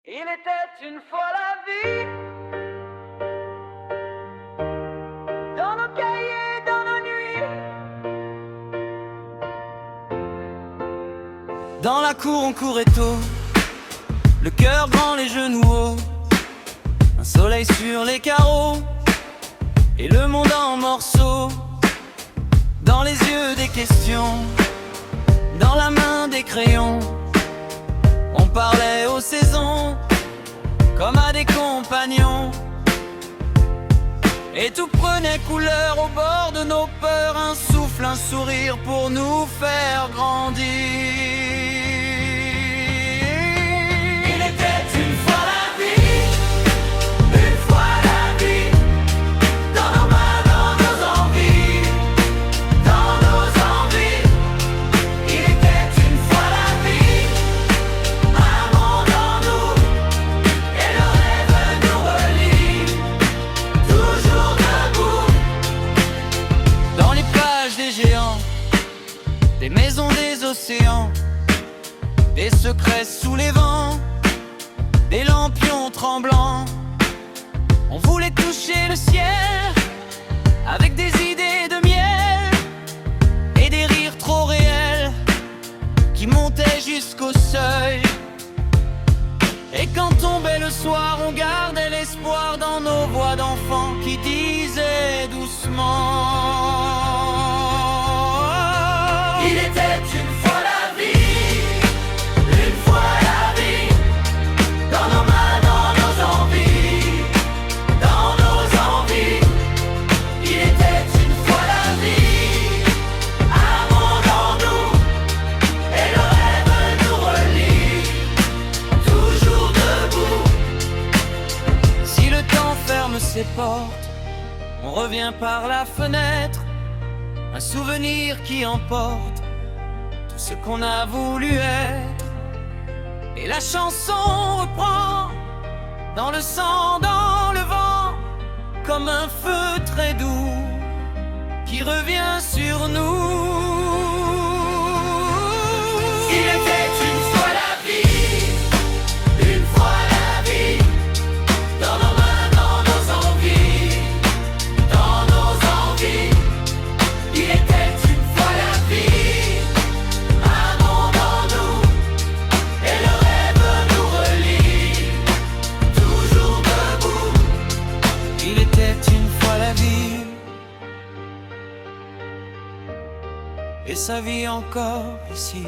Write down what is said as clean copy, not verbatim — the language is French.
Il était une fois la vie, dans nos cahiers, dans nos nuits. Dans la cour on courait tôt, le cœur grand, les genoux hauts, un soleil sur les carreaux, et le monde en morceaux. Dans les yeux des questions, dans la main des crayons, on parlait aux saisons, comme à des compagnons. Et tout prenait couleur au bord de nos peurs, un souffle, un sourire pour nous faire grandir. Il était une fois la vie, une fois la vie, dans nos mains, dans nos envies, dans nos envies. Il était une fois la vie, un monde en nous, et le rêve nous relie, toujours debout. Dans les pages des géants, des maisons, des océans, des secrets sous les vents, des lampions tremblants. On voulait toucher le ciel avec des idées de miel et des rires trop réels qui montaient jusqu'au seuil. Et quand tombait le soir, on gardait l'espoir dans nos voix d'enfants qui disaient doucement: il était une fois la vie, une fois la vie, dans nos mains, dans nos envies, dans nos envies. Il était une fois la vie, un monde en nous, et le rêve nous relie, toujours debout. Si le temps ferme ses portes, on revient par la fenêtre, un souvenir qui emporte tout ce qu'on a voulu être. Et la chanson reprend dans le sang, dans le vent, comme un feu très doux qui revient sur nous. Il était une fois la vie, une fois la vie, dans nos mains, dans nos envies, dans nos envies. Il était une fois la vie, un monde en nous, et le rêve nous relie, toujours debout. Il était une fois la vie, et sa vie encore ici.